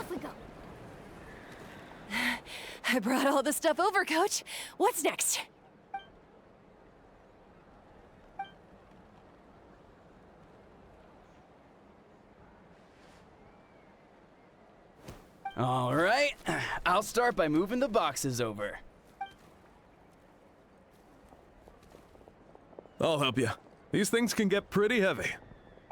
off we go. I brought all the stuff over, Coach. What's next? All right, I'll start by moving the boxes over. I'll help you. These things can get pretty heavy.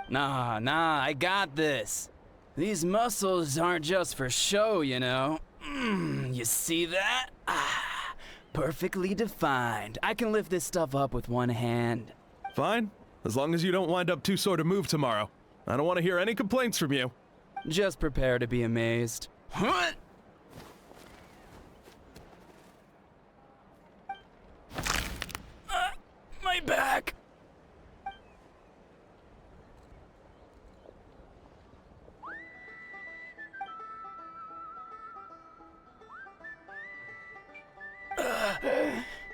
Nah, I got this. These muscles aren't just for show, you know. You see that? Ah, perfectly defined. I can lift this stuff up with one hand. Fine, as long as you don't wind up too sore to move tomorrow. I don't want to hear any complaints from you. Just prepare to be amazed. What? My back!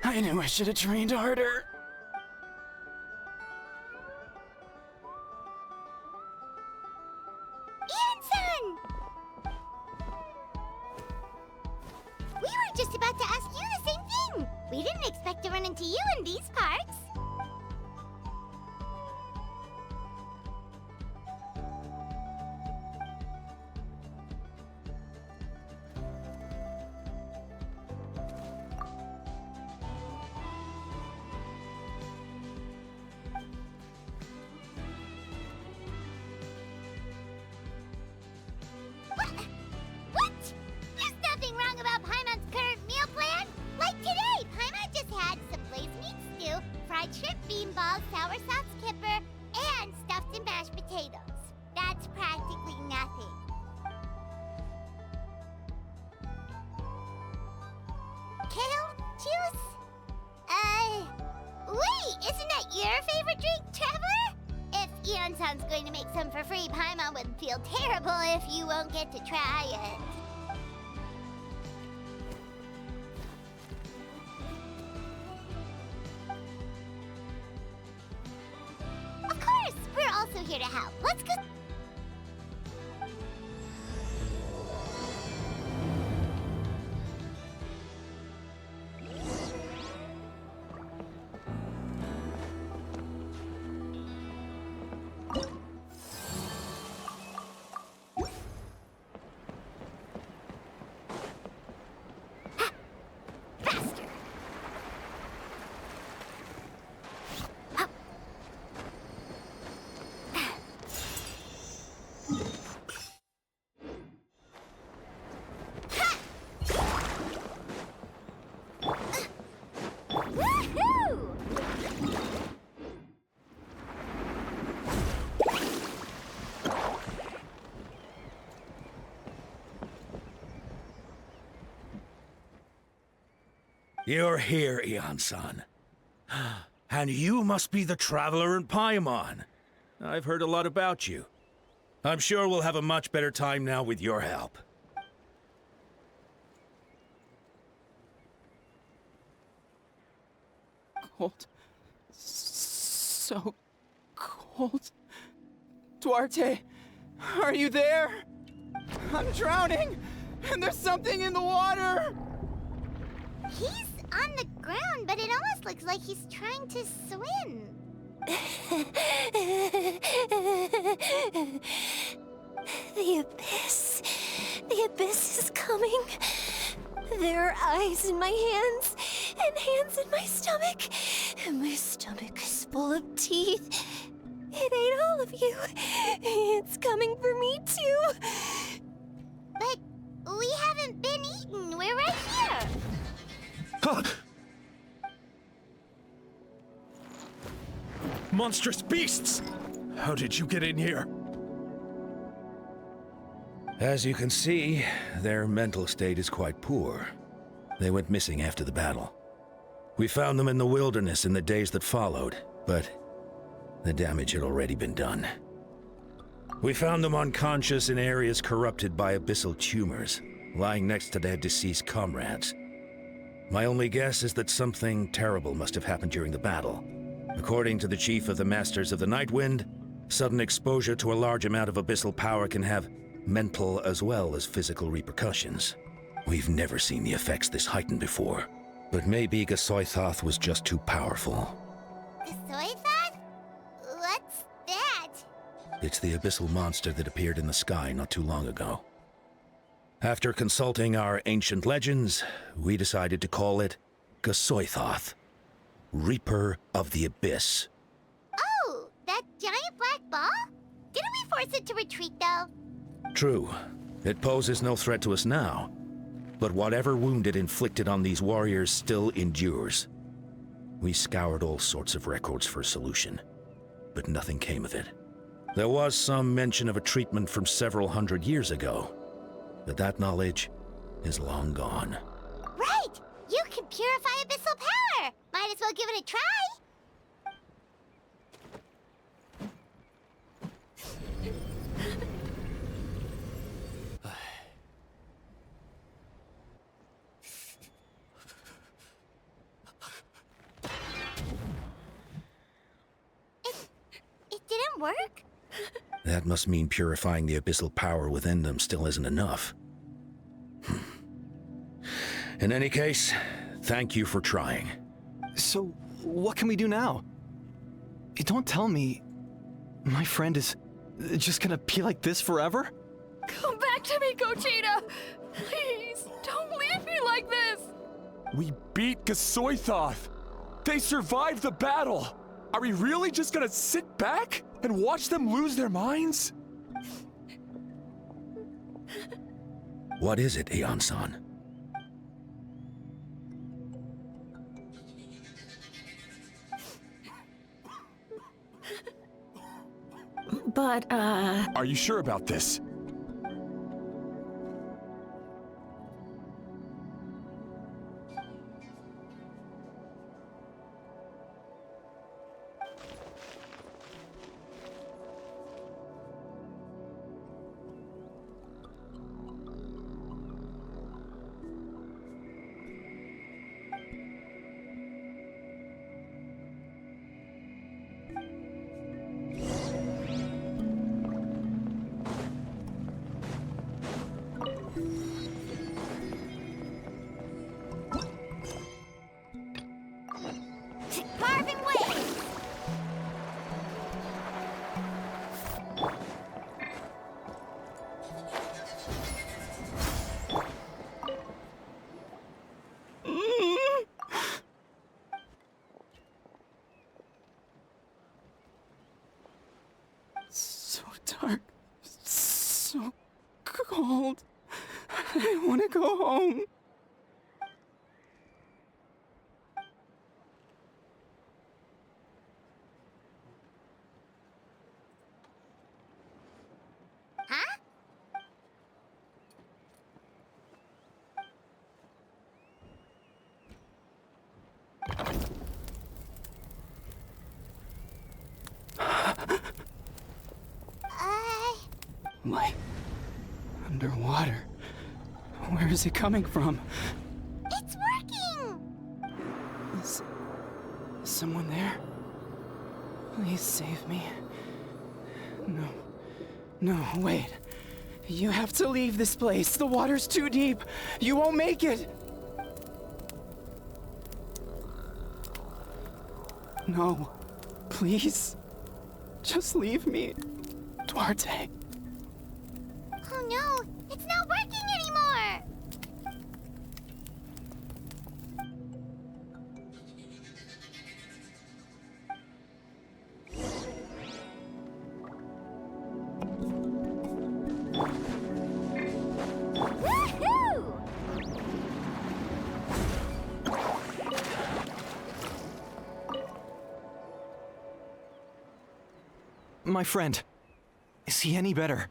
I knew I should have trained harder. Iansan! We were just about to ask you the same thing. We didn't expect to run into you in these parts. What? There's nothing wrong about Paimon's current meal plan. Like today, Paimon just had some glazed meat stew, fried shrimp beanballs, sour sauce kipper, and stuffed and mashed potatoes. That's practically nothing. Kale juice? Wait, isn't that your favorite drink, Trevor? If Iansan's going to make some for free, Paimon would feel terrible if you won't get to try it. Of course, we're also here to help. Let's go. Faster. Woohoo! You're here, Iansan. And you must be the traveler in Paimon. I've heard a lot about you. I'm sure we'll have a much better time now with your help. Cold. So cold. Duarte, are you there? I'm drowning, and there's something in the water! He's on the ground, but it almost looks like he's trying to swim. The abyss. The abyss is coming. There are eyes in my hands, and hands in my stomach. And my stomach is full of teeth. It ate all of you. It's coming for me, too. But we haven't been eaten. We're right here. Huh. Monstrous beasts! How did you get in here? As you can see, their mental state is quite poor. They went missing after the battle. We found them in the wilderness in the days that followed, but the damage had already been done. We found them unconscious in areas corrupted by abyssal tumors, lying next to their deceased comrades. My only guess is that something terrible must have happened during the battle. According to the chief of the Masters of the Nightwind, sudden exposure to a large amount of abyssal power can have mental as well as physical repercussions. We've never seen the effects this heightened before. But maybe Gasoithoth was just too powerful. Gasoithoth? What's that? It's the abyssal monster that appeared in the sky not too long ago. After consulting our ancient legends, we decided to call it Gasoithoth, Reaper of the Abyss. Oh, that giant black ball? Didn't we force it to retreat, though? True. It poses no threat to us now, but whatever wound it inflicted on these warriors still endures. We scoured all sorts of records for a solution, but nothing came of it. There was some mention of a treatment from several hundred years ago, but that knowledge is long gone. Right! You can purify abyssal power! Might as well give it a try! It didn't work? That must mean purifying the abyssal power within them still isn't enough. In any case, thank you for trying. So, what can we do now? Don't tell me my friend is just gonna be like this forever? Come back to me, Gogeta! Please, don't leave me like this! We beat Gasoithoth! They survived the battle! Are we really just gonna sit back and watch them lose their minds? What is it, Iansan? But, Are you sure about this? Carving waves! So dark, so cold. I want to go home. Huh? Light. Underwater. Where is it coming from? It's working! Is someone there? Please save me. No. No, wait. You have to leave this place. The water's too deep. You won't make it. No. Please. Just leave me. Duarte. Oh no, it's not working anymore! Woohoo! My friend, is he any better?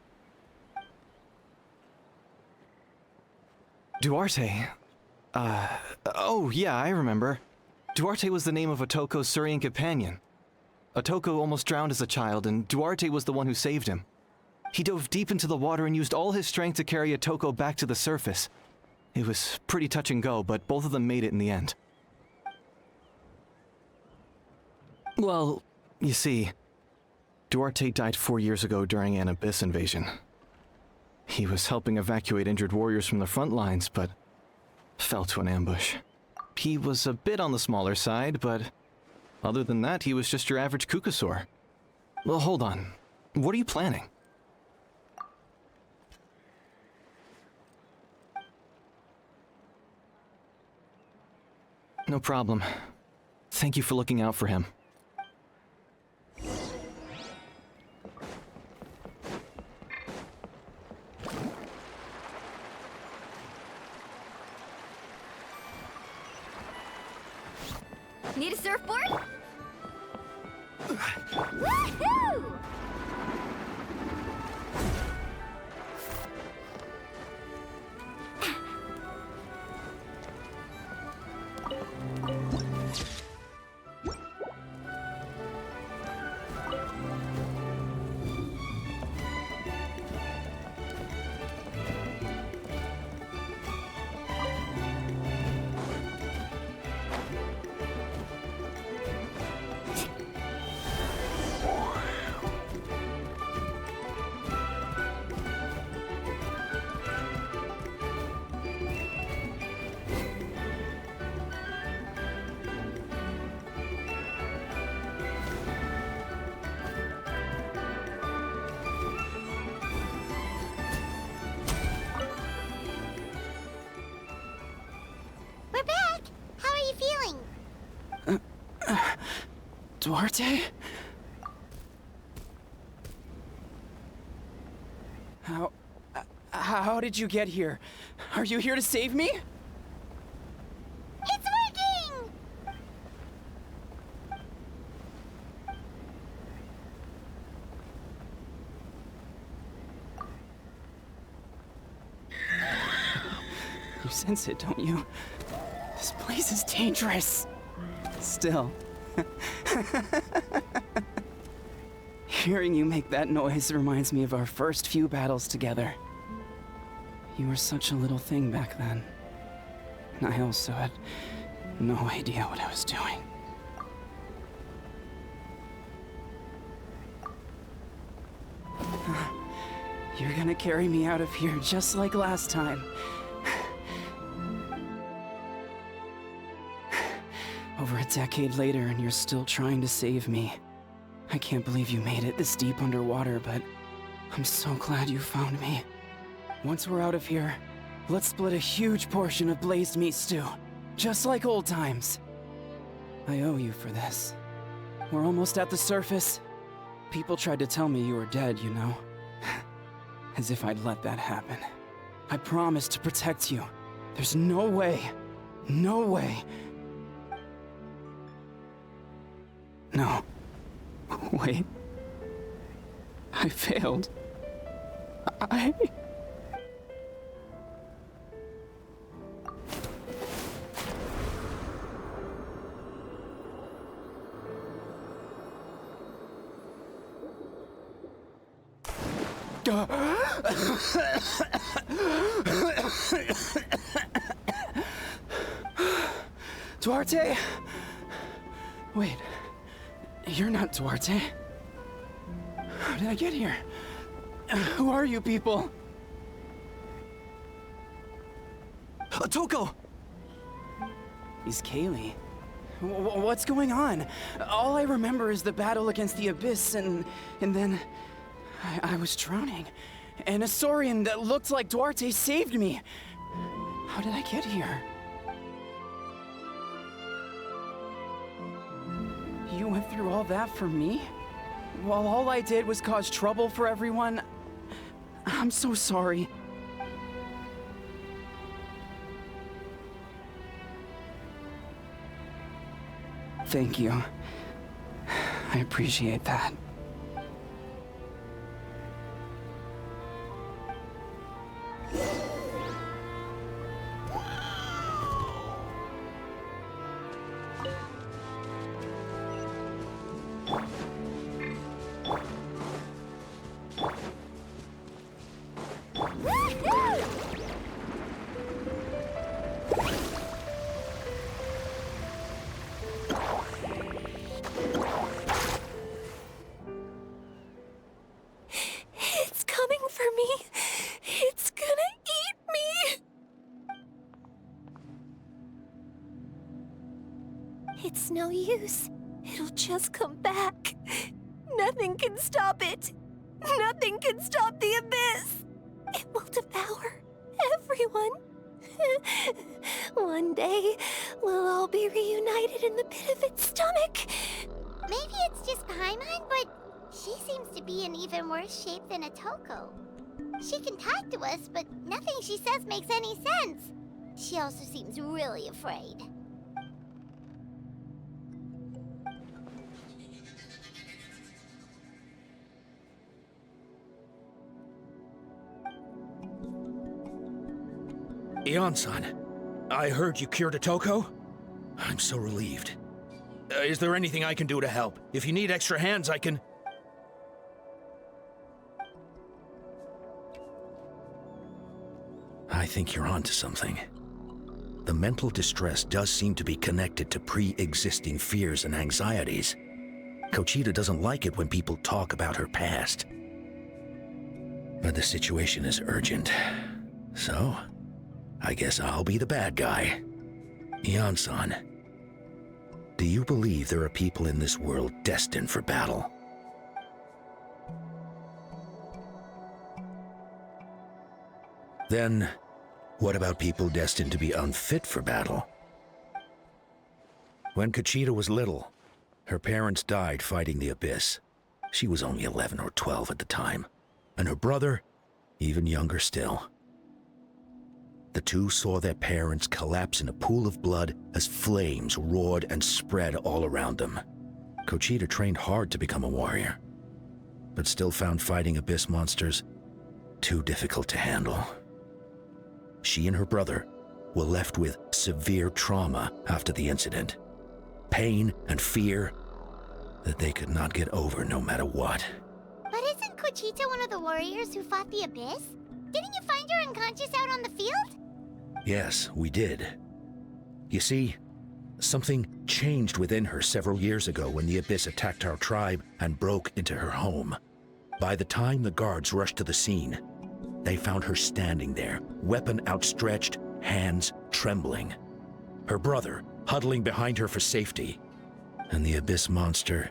Duarte? Oh yeah, I remember. Duarte was the name of Otoko's Surian companion. Otoko almost drowned as a child, and Duarte was the one who saved him. He dove deep into the water and used all his strength to carry Otoko back to the surface. It was pretty touch and go, but both of them made it in the end. Well, you see, Duarte died 4 years ago during an abyss invasion. He was helping evacuate injured warriors from the front lines, but fell to an ambush. He was a bit on the smaller side, but other than that, he was just your average Kukasaur. Well, hold on. What are you planning? No problem. Thank you for looking out for him. Need a surfboard? Woohoo! We're back! How are you feeling? Duarte? How did you get here? Are you here to save me? It's working! You sense it, don't you? This place is dangerous. Still. Hearing you make that noise reminds me of our first few battles together. You were such a little thing back then. And I also had no idea what I was doing. You're gonna carry me out of here just like last time. Over a decade later, and you're still trying to save me. I can't believe you made it this deep underwater, but I'm so glad you found me. Once we're out of here, let's split a huge portion of blazed meat stew, just like old times. I owe you for this. We're almost at the surface. People tried to tell me you were dead, you know? As if I'd let that happen. I promised to protect you. There's no way. No way. No. Wait. I failed. I... Duarte? Wait. You're not Duarte. How did I get here? Who are you people? Toko! He's Kaylee. What's going on? All I remember is the battle against the Abyss, and then I was drowning. And a Saurian that looked like Duarte saved me. How did I get here? You went through all that for me? While all I did was cause trouble for everyone? I'm so sorry. Thank you. I appreciate that. It's no use. It'll just come back. Nothing can stop it. Nothing can stop the abyss. It will devour everyone. One day, we'll all be reunited in the pit of its stomach. Maybe it's just Paimon, but she seems to be in even worse shape than Otoko. She can talk to us, but nothing she says makes any sense. She also seems really afraid. Iansan, I heard you cured Otoko? I'm so relieved. Is there anything I can do to help? If you need extra hands, I can... I think you're onto something. The mental distress does seem to be connected to pre-existing fears and anxieties. Kochita doesn't like it when people talk about her past. But the situation is urgent. So, I guess I'll be the bad guy. Iansan, do you believe there are people in this world destined for battle? Then, what about people destined to be unfit for battle? When Kochita was little, her parents died fighting the Abyss. She was only 11 or 12 at the time, and her brother, even younger still. The two saw their parents collapse in a pool of blood as flames roared and spread all around them. Kochita trained hard to become a warrior, but still found fighting Abyss monsters too difficult to handle. She and her brother were left with severe trauma after the incident. Pain and fear that they could not get over no matter what. But isn't Kochita one of the warriors who fought the Abyss? Didn't you find her unconscious out on the field? Yes, we did. You see, something changed within her several years ago when the Abyss attacked our tribe and broke into her home. By the time the guards rushed to the scene, they found her standing there, weapon outstretched, hands trembling. Her brother huddling behind her for safety, and the Abyss monster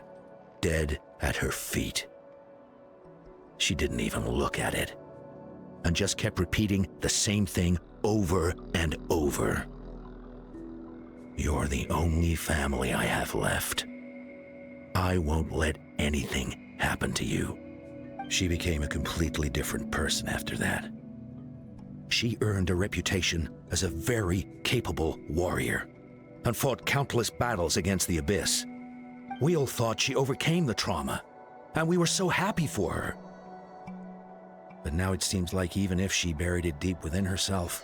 dead at her feet. She didn't even look at it, and just kept repeating the same thing over and over. You're the only family I have left. I won't let anything happen to you. She became a completely different person after that. She earned a reputation as a very capable warrior and fought countless battles against the Abyss. We all thought she overcame the trauma, and we were so happy for her. But now it seems like even if she buried it deep within herself,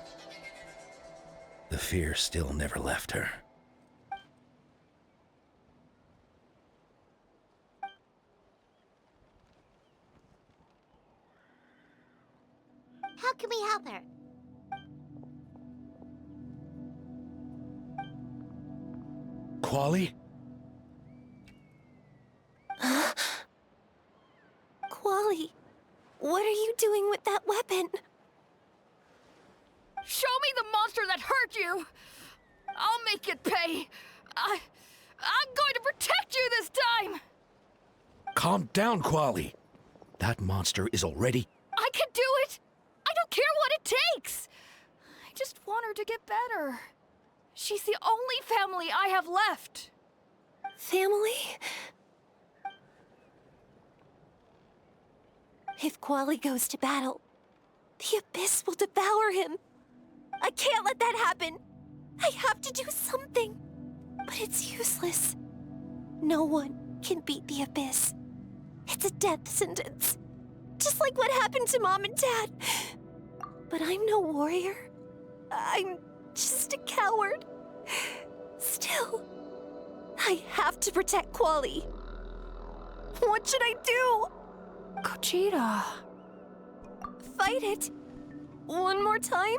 the fear still never left her. How can we help her? Quali? Quali, what are you doing with that weapon? Show me the monster that hurt you! I'll make it pay! I'm going to protect you this time! Calm down, Quali. That monster is already... I can do it! I don't care what it takes! I just want her to get better. She's the only family I have left. Family? If Quali goes to battle, the Abyss will devour him. I can't let that happen. I have to do something. But it's useless. No one can beat the Abyss. It's a death sentence. Just like what happened to Mom and Dad. But I'm no warrior. I'm just a coward. Still, I have to protect Quali. What should I do? Kochita. Fight it. One more time?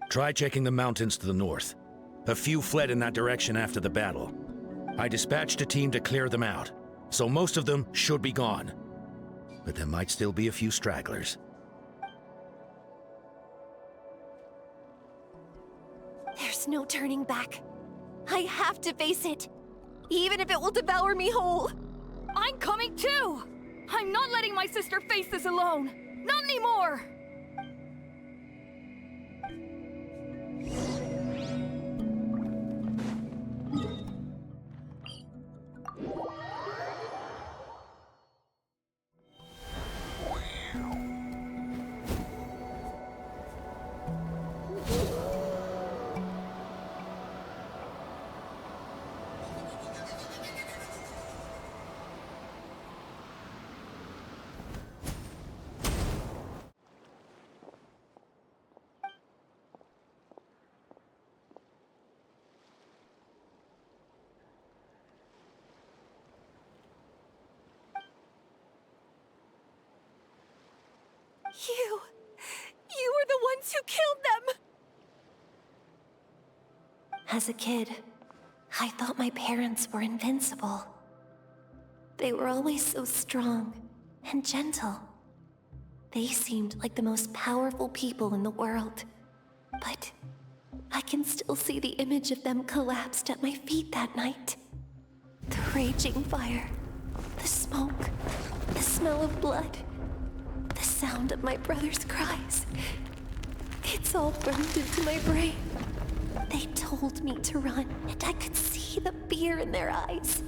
Try checking the mountains to the north. A few fled in that direction after the battle. I dispatched a team to clear them out, so most of them should be gone. but there might still be a few stragglers. There's no turning back. I have to face it, even if it will devour me whole. I'm coming too! I'm not letting my sister face this alone! Not anymore! You were the ones who killed them! As a kid, I thought my parents were invincible. They were always so strong and gentle. They seemed like the most powerful people in the world. But I can still see the image of them collapsed at my feet that night. The raging fire, the smoke, the smell of blood. The sound of my brother's cries. It's all burned into my brain. They told me to run, and I could see the fear in their eyes.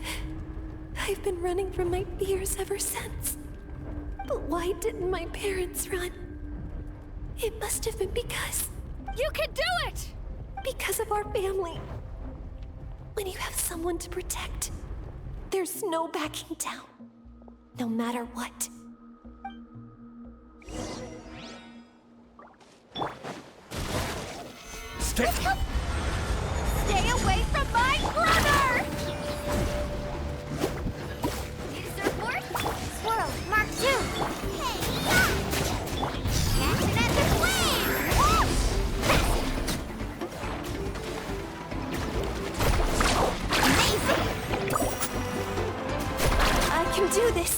I've been running from my fears ever since. But why didn't my parents run? It must have been because... You can do it! Because of our family. When you have someone to protect, there's no backing down. No matter what. Stay away from my brother! Need a surfboard? Swirl, Mark 2. Hey, yeah! Action at the flame! Amazing! I can do this.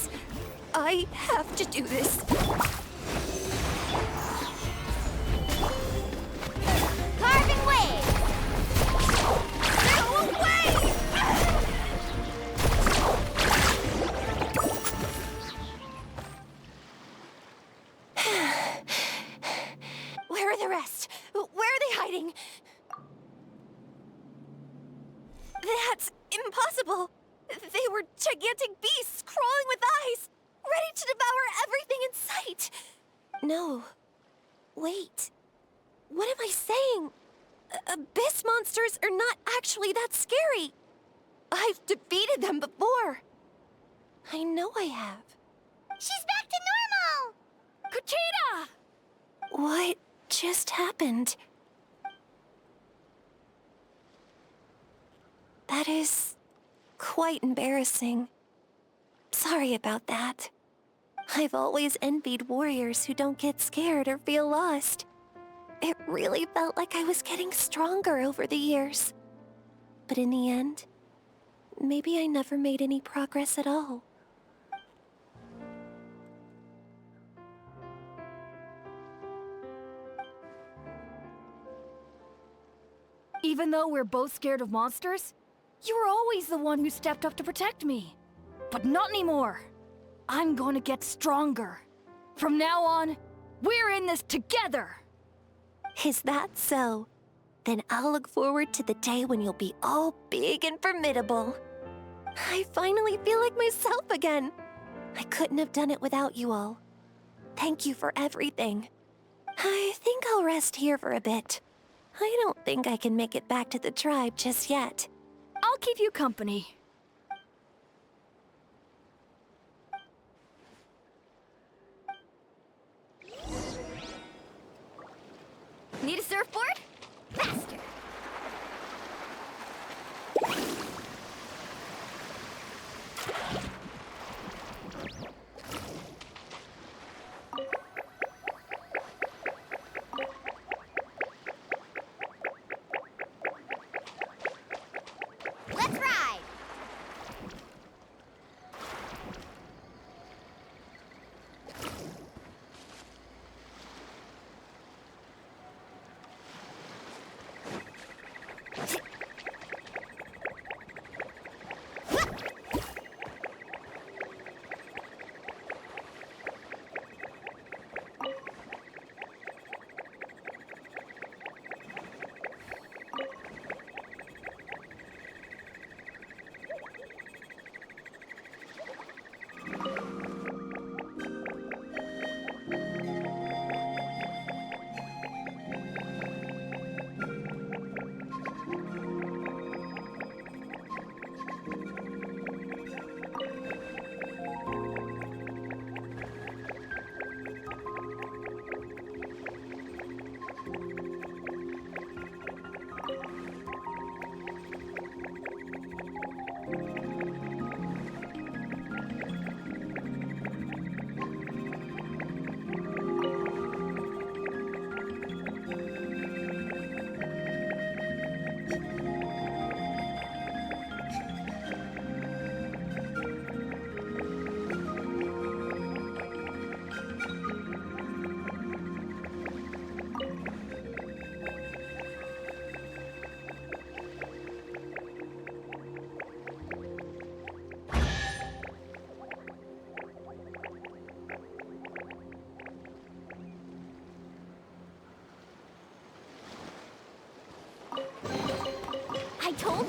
I have to do this. Carving waves! Go away! Where are the rest? Where are they hiding? That's impossible. They were gigantic beasts crawling with eyes, ready to devour everything in sight. No. Wait. What am I saying? Abyss monsters are not actually that scary. I've defeated them before. I know I have. She's back to normal! Kuchita! What just happened? That is quite embarrassing. Sorry about that. I've always envied warriors who don't get scared or feel lost. It really felt like I was getting stronger over the years. But in the end, maybe I never made any progress at all. Even though we're both scared of monsters, you were always the one who stepped up to protect me. But not anymore. I'm going to get stronger. From now on, we're in this together! Is that so? Then I'll look forward to the day when you'll be all big and formidable. I finally feel like myself again. I couldn't have done it without you all. Thank you for everything. I think I'll rest here for a bit. I don't think I can make it back to the tribe just yet. I'll keep you company. Need a surfboard? Faster! Let's ride!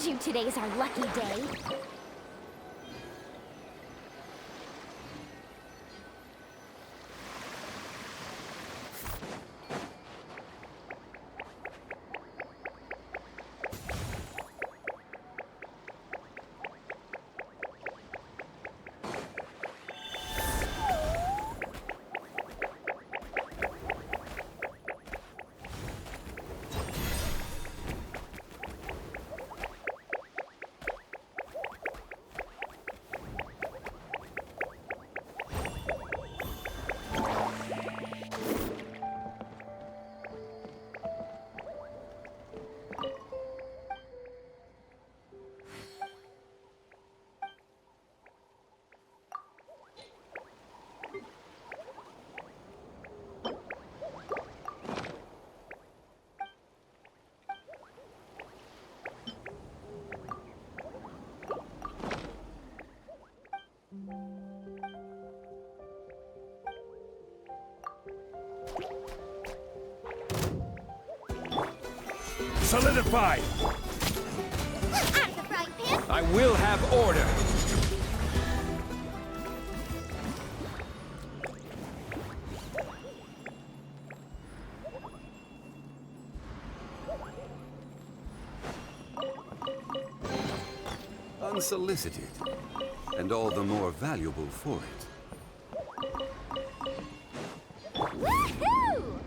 told you today's our lucky day. Solidify! Out of the frying pan! I will have order! Unsolicited, and all the more valuable for it. Woohoo!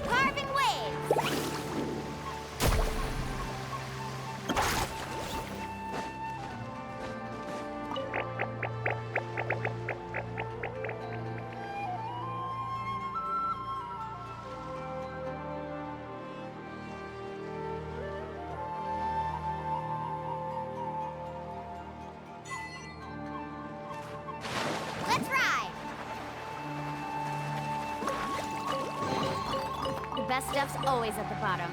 Carving waves! Let's ride! The best stuff's always at the bottom.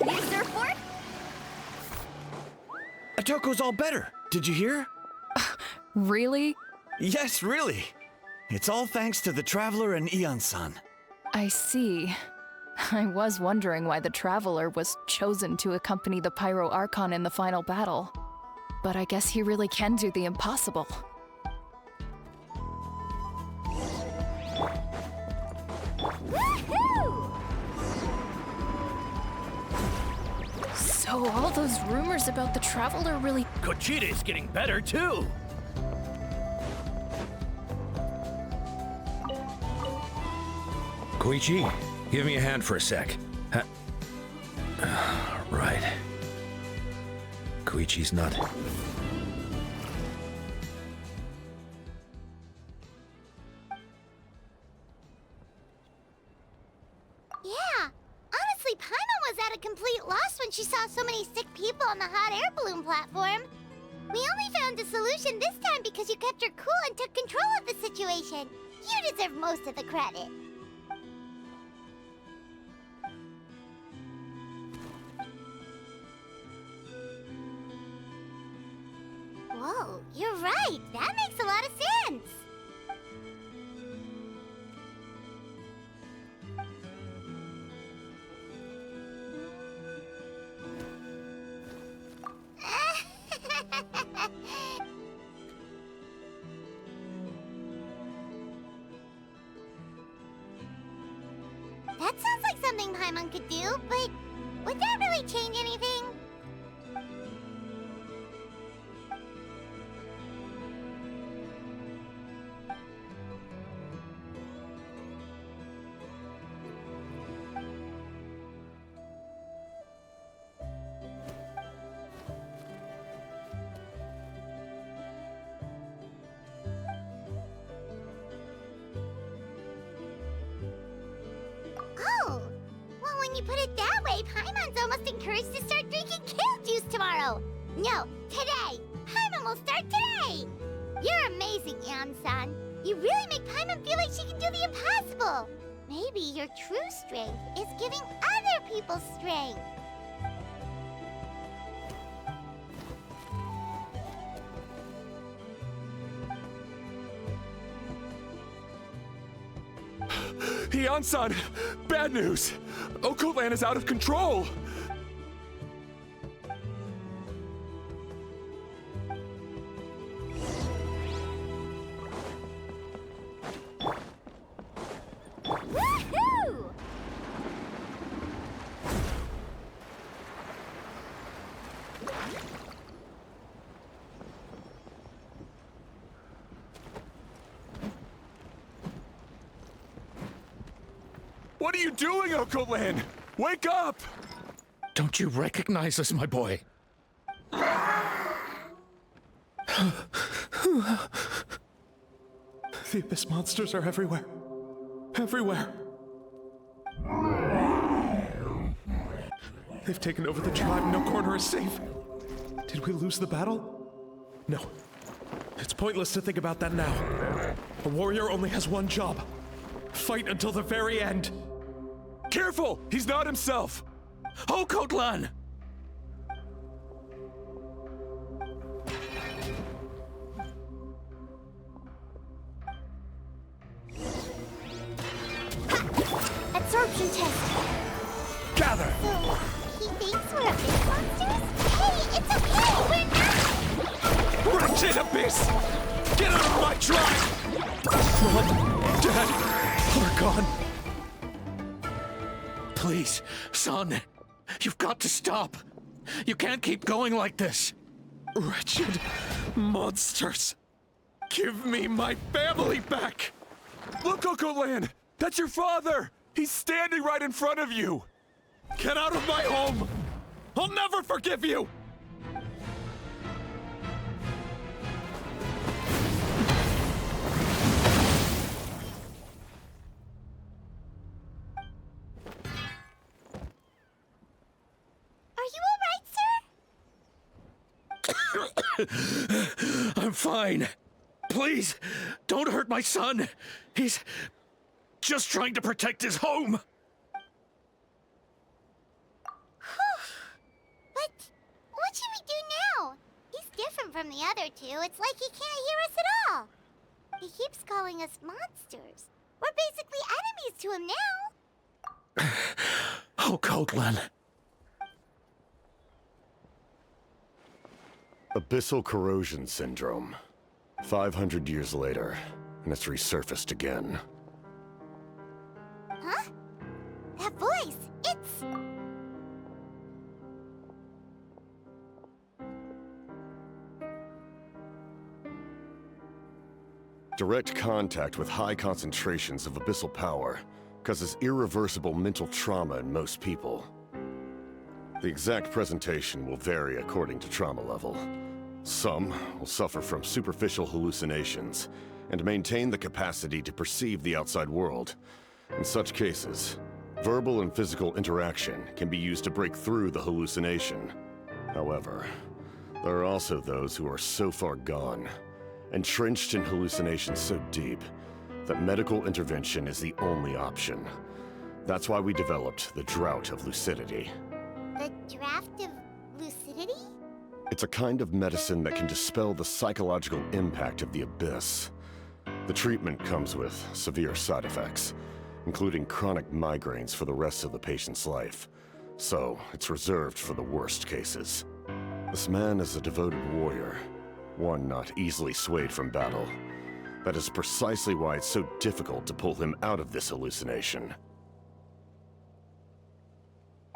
Need a surfboard? Otoko's all better. Did you hear? Really? Yes, really. It's all thanks to the Traveler and Iansan. I see. I was wondering why the Traveler was chosen to accompany the Pyro Archon in the final battle. But I guess he really can do the impossible. Woohoo! So all those rumors about the Traveler really... Kochida's getting better, too! Koichi, give me a hand for a sec. Right. Koichi's not... Yeah, honestly, Paimon was at a complete loss when she saw so many sick people on the hot air balloon platform. We only found a solution this time because you kept her cool and took control of the situation. You deserve most of the credit. Whoa, you're right. That makes a lot of sense. That sounds like something Paimon could do, but would that really change anything? Oh, well, when you put it that way, Paimon's almost encouraged to start drinking kale juice tomorrow. No, today. Paimon will start today. You're amazing, Iansan. You really make Paimon feel like she can do the impossible. Maybe your true strength is giving other people strength. Iansan! Bad news! Okotlan is out of control! Woohoo! What are you doing, Okotlan? Wake up! Don't you recognize us, my boy? The Abyss monsters are everywhere. Everywhere. They've taken over the tribe. No corner is safe. Did we lose the battle? No. It's pointless to think about that now. A warrior only has one job. Fight until the very end. Careful! He's not himself! Okotlan! Absorption test. Gather! So, he thinks we're abyss monsters? Hey, it's okay, we're not! Wretched Abyss! Get out of my tribe! Mom, Dad, we're gone. Please, son, you've got to stop. You can't keep going like this. Wretched monsters. Give me my family back. Look, Okotlan! That's your father! He's standing right in front of you! Get out of my home. I'll never forgive you. Are you alright, sir? I'm fine. Please, don't hurt my son. He's just trying to protect his home. But what should we do now? He's different from the other two. It's like he can't hear us at all. He keeps calling us monsters. We're basically enemies to him now. Okotlan. Abyssal corrosion syndrome. 500 years later, and it's resurfaced again. Huh? That voice, it's... Direct contact with high concentrations of abyssal power causes irreversible mental trauma in most people. The exact presentation will vary according to trauma level. Some will suffer from superficial hallucinations and maintain the capacity to perceive the outside world. In such cases, verbal and physical interaction can be used to break through the hallucination. However, there are also those who are so far gone, entrenched in hallucinations so deep, that medical intervention is the only option. That's why we developed the Drought of Lucidity. The draft of lucidity? It's a kind of medicine that can dispel the psychological impact of the Abyss. The treatment comes with severe side effects, including chronic migraines for the rest of the patient's life. So, it's reserved for the worst cases. This man is a devoted warrior, one not easily swayed from battle. That is precisely why it's so difficult to pull him out of this hallucination.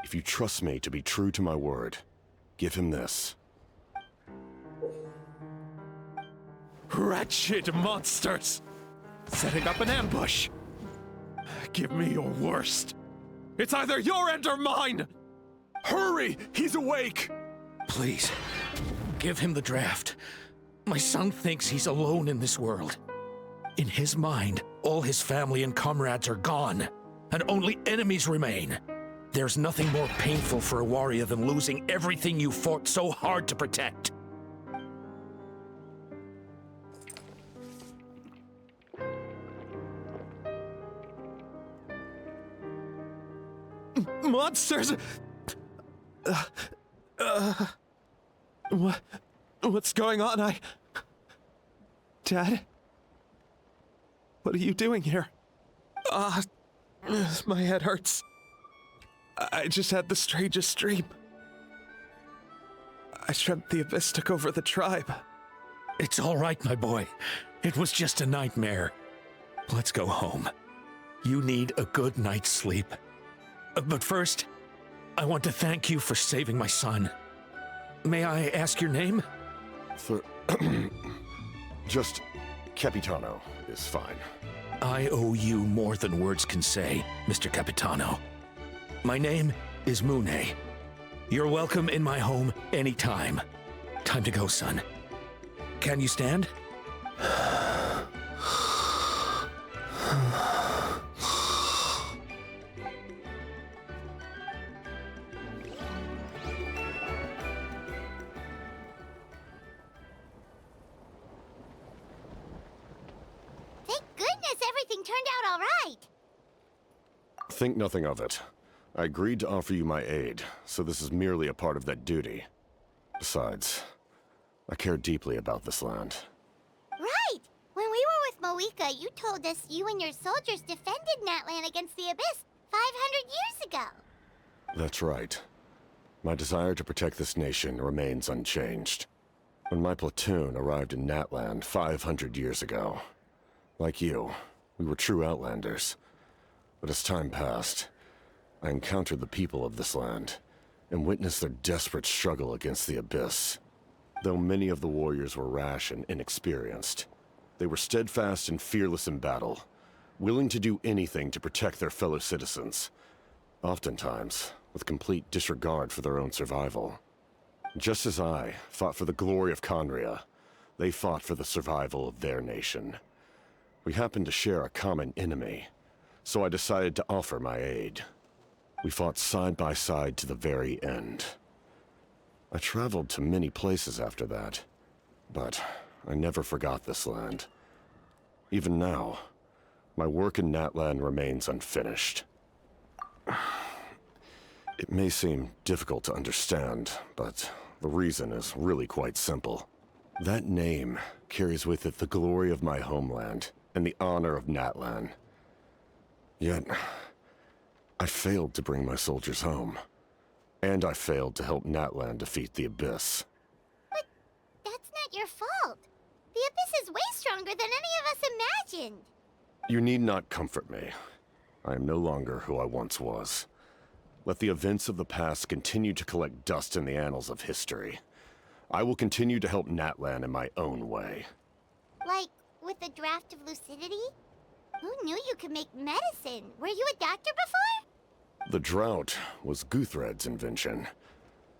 If you trust me to be true to my word, give him this. Wretched monsters! Setting up an ambush! Give me your worst. It's either your end or mine! Hurry! He's awake! Please, give him the draft. My son thinks he's alone in this world. In his mind, all his family and comrades are gone, and only enemies remain. There's nothing more painful for a warrior than losing everything you fought so hard to protect. Monsters! What's going on? Dad? What are you doing here? My head hurts. I just had the strangest dream. I dreamt the Abyss took over the tribe. It's all right, my boy. It was just a nightmare. Let's go home. You need a good night's sleep. But first, I want to thank you for saving my son. May I ask your name? Just Capitano is fine. I owe you more than words can say, Mr. Capitano. My name is Mune. You're welcome in my home anytime. Time to go, son. Can you stand? Thank goodness everything turned out all right. Think nothing of it. I agreed to offer you my aid, so this is merely a part of that duty. Besides, I care deeply about this land. Right! When we were with Moika, you told us you and your soldiers defended Natlan against the Abyss 500 years ago. That's right. My desire to protect this nation remains unchanged. When my platoon arrived in Natlan 500 years ago, like you, we were true outlanders. But as time passed, I encountered the people of this land and witnessed their desperate struggle against the Abyss. Though many of the warriors were rash and inexperienced, they were steadfast and fearless in battle, willing to do anything to protect their fellow citizens, oftentimes with complete disregard for their own survival. Just as I fought for the glory of Conria, they fought for the survival of their nation. We happened to share a common enemy, so I decided to offer my aid. We fought side by side to the very end. I traveled to many places after that, but I never forgot this land. Even now, my work in Natlan remains unfinished. It may seem difficult to understand, but the reason is really quite simple. That name carries with it the glory of my homeland and the honor of Natlan. Yet, I failed to bring my soldiers home. And I failed to help Natlan defeat the Abyss. But that's not your fault. The Abyss is way stronger than any of us imagined. You need not comfort me. I am no longer who I once was. Let the events of the past continue to collect dust in the annals of history. I will continue to help Natlan in my own way. Like, with the draft of lucidity? Who knew you could make medicine? Were you a doctor before? The drought was Guthred's invention.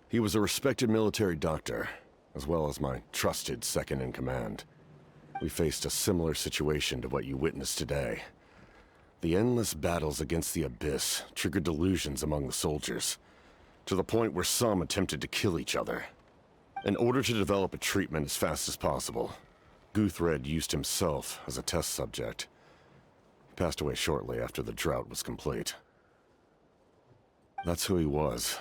He was a respected military doctor, as well as my trusted second-in-command. We faced a similar situation to what you witnessed today. The endless battles against the Abyss triggered delusions among the soldiers, to the point where some attempted to kill each other. In order to develop a treatment as fast as possible, Guthred used himself as a test subject. He passed away shortly after the drought was complete. That's who he was.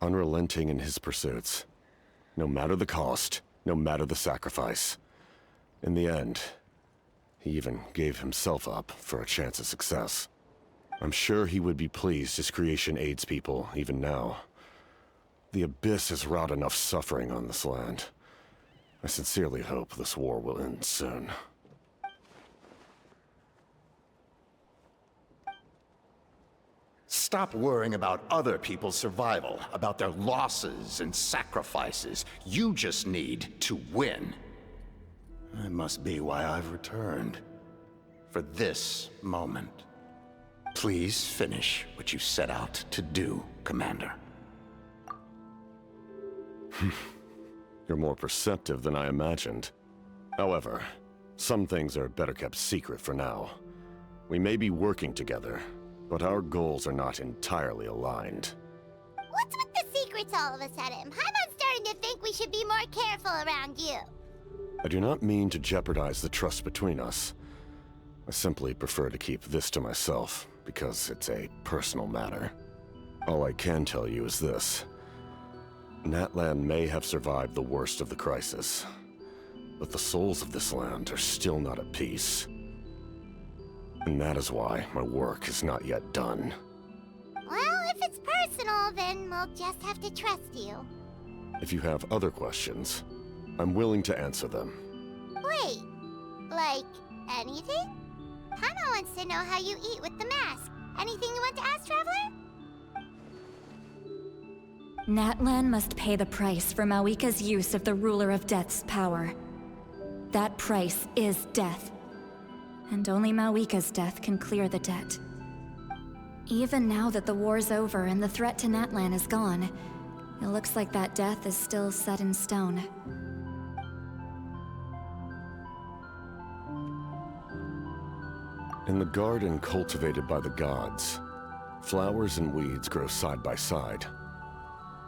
Unrelenting in his pursuits. No matter the cost, no matter the sacrifice. In the end, he even gave himself up for a chance of success. I'm sure he would be pleased his creation aids people even now. The Abyss has wrought enough suffering on this land. I sincerely hope this war will end soon. Stop worrying about other people's survival, about their losses and sacrifices. You just need to win. That must be why I've returned. For this moment. Please finish what you set out to do, Commander. You're more perceptive than I imagined. However, some things are better kept secret for now. We may be working together, but our goals are not entirely aligned. What's with the secrets all of a sudden? Paimon's starting to think we should be more careful around you. I do not mean to jeopardize the trust between us. I simply prefer to keep this to myself, because it's a personal matter. All I can tell you is this. Natlan may have survived the worst of the crisis, but the souls of this land are still not at peace. And that is why my work is not yet done. Well, if it's personal, then we'll just have to trust you. If you have other questions, I'm willing to answer them. Wait, like anything? Paimon wants to know how you eat with the mask. Anything you want to ask, Traveler? Natlan must pay the price for Mawika's use of the Ruler of Death's power. That price is death. And only Mawika's death can clear the debt. Even now that the war's over and the threat to Natlan is gone, it looks like that death is still set in stone. In the garden cultivated by the gods, flowers and weeds grow side by side.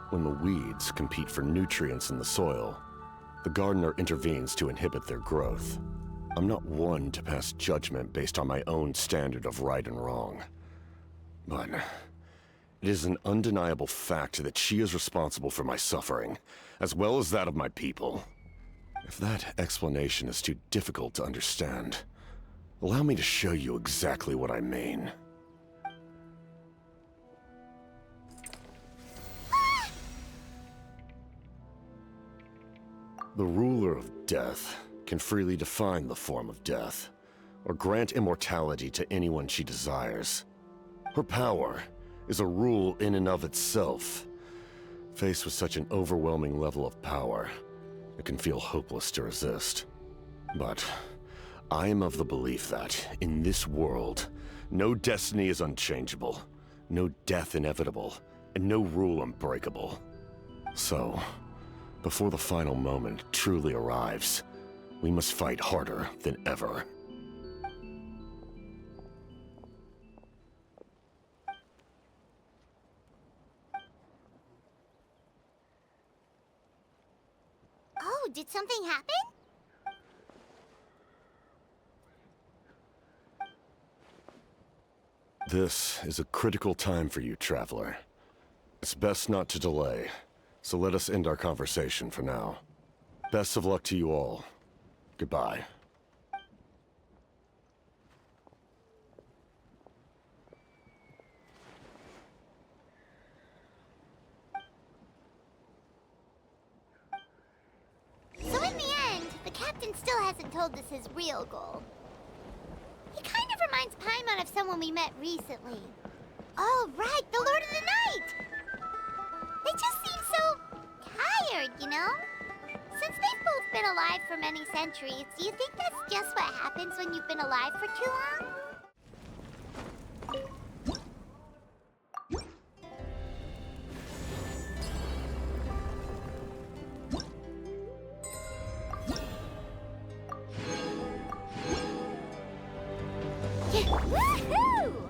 When the weeds compete for nutrients in the soil, the gardener intervenes to inhibit their growth. I'm not one to pass judgment based on my own standard of right and wrong. But it is an undeniable fact that she is responsible for my suffering, as well as that of my people. If that explanation is too difficult to understand, allow me to show you exactly what I mean. The ruler of death can freely define the form of death, or grant immortality to anyone she desires. Her power is a rule in and of itself. Faced with such an overwhelming level of power, it can feel hopeless to resist. But I am of the belief that, in this world, no destiny is unchangeable, no death inevitable, and no rule unbreakable. So, before the final moment truly arrives, we must fight harder than ever. Oh, did something happen? This is a critical time for you, Traveler. It's best not to delay, so let us end our conversation for now. Best of luck to you all. Goodbye. So in the end, the captain still hasn't told us his real goal. He kind of reminds Paimon of someone we met recently. Oh, right, the Lord of the Night! They just seem so tired, you know? Since they've both been alive for many centuries, do you think that's just what happens when you've been alive for too long? Woohoo!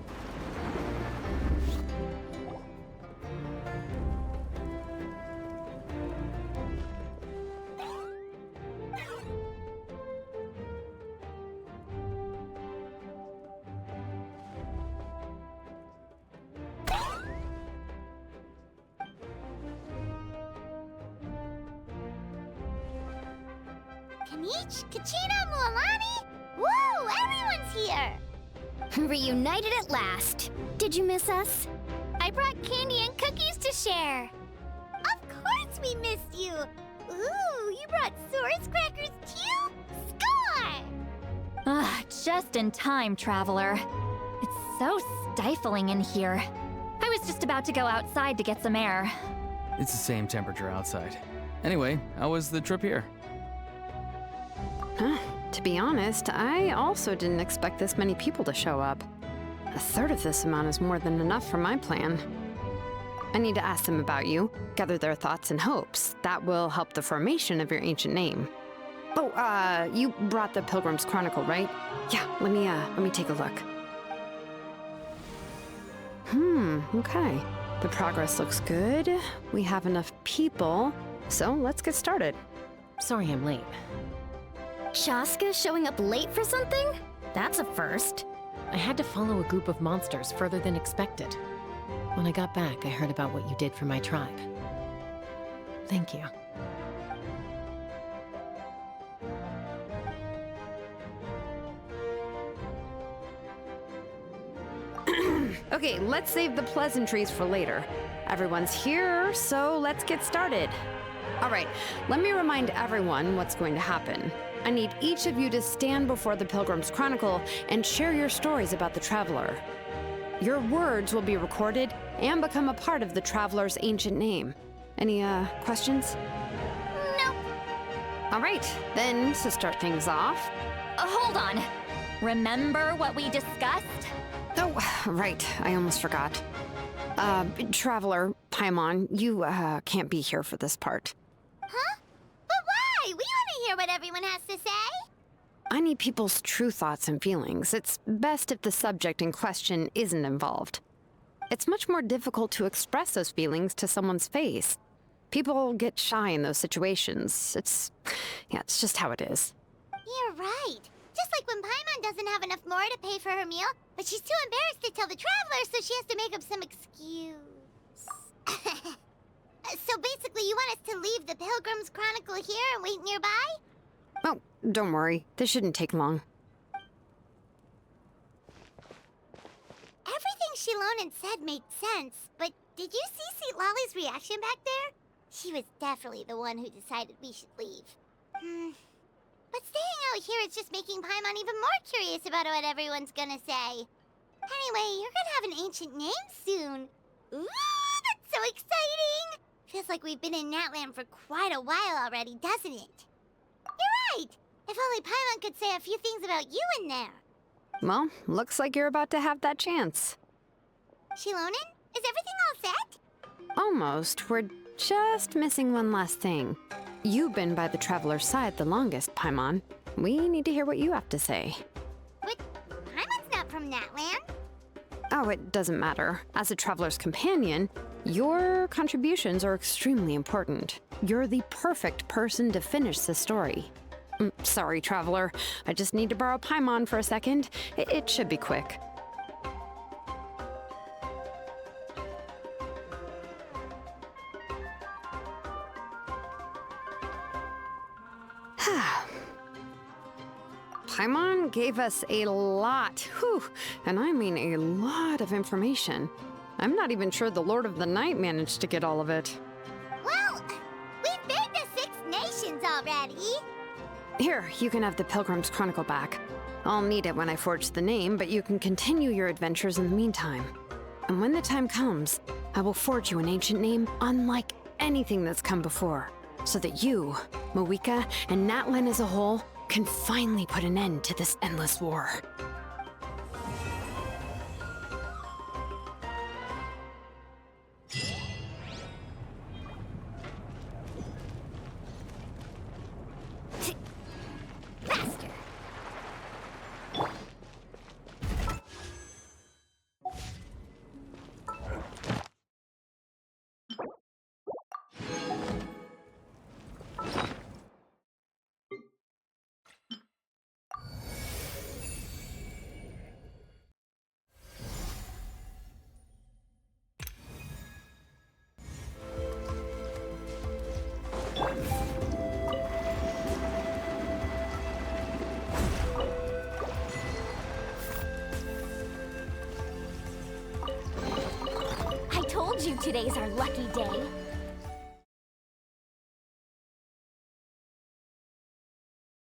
Kanich, Kachina, Mualani? Woo! Everyone's here! Reunited at last. Did you miss us? I brought candy and cookies to share. Of course we missed you. Ooh, you brought Source crackers too? Score! Just in time, Traveler. It's so stifling in here. I was just about to go outside to get some air. It's the same temperature outside. Anyway, how was the trip here? To be honest, I also didn't expect this many people to show up. A third of this amount is more than enough for my plan. I need to ask them about you, gather their thoughts and hopes. That will help the formation of your ancient name. Oh, you brought the Pilgrim's Chronicle, right? Yeah, let me take a look. Okay. The progress looks good. We have enough people, so let's get started. Sorry I'm late. Shaska showing up late for something? That's a first. I had to follow a group of monsters further than expected. When I got back, I heard about what you did for my tribe. Thank you. Okay, let's save the pleasantries for later. Everyone's here, so let's get started. All right, let me remind everyone what's going to happen. I need each of you to stand before the Pilgrim's Chronicle and share your stories about the Traveler. Your words will be recorded and become a part of the Traveler's ancient name. Any, questions? Nope. All right, then, to start things off... Hold on. Remember what we discussed? Oh, right, I almost forgot. Traveler, Paimon, you, can't be here for this part. Huh? But why? We want to hear what everyone has to say. I need people's true thoughts and feelings. It's best if the subject in question isn't involved. It's much more difficult to express those feelings to someone's face. People get shy in those situations. It's just how it is. You're right. Just like when Paimon doesn't have enough more to pay for her meal, but she's too embarrassed to tell the Traveler, so she has to make up some excuse. So basically, you want us to leave the Pilgrim's Chronicle here and wait nearby? Oh, don't worry. This shouldn't take long. Everything Xilonen said made sense, but did you see Lolly's reaction back there? She was definitely the one who decided we should leave. But staying out here is just making Paimon even more curious about what everyone's gonna say. Anyway, you're gonna have an ancient name soon. Ooh, that's so exciting! Feels like we've been in Natlan for quite a while already, doesn't it? You're right! If only Paimon could say a few things about you in there. Well, looks like you're about to have that chance. Xilonen, is everything all set? Almost. We're just missing one last thing. You've been by the Traveler's side the longest, Paimon. We need to hear what you have to say. But Paimon's not from Natlan. Oh, it doesn't matter. As a Traveler's companion, your contributions are extremely important. You're the perfect person to finish the story. Sorry, Traveler. I just need to borrow Paimon for a second. It should be quick. Paimon gave us a lot, and I mean a lot of information. I'm not even sure the Lord of the Night managed to get all of it. Well, we've been to 6 nations already. Here, you can have the Pilgrim's Chronicle back. I'll need it when I forge the name, but you can continue your adventures in the meantime. And when the time comes, I will forge you an ancient name unlike anything that's come before, so that you, Moika, and Natlan as a whole can finally put an end to this endless war. Faster! I told you today's our lucky day.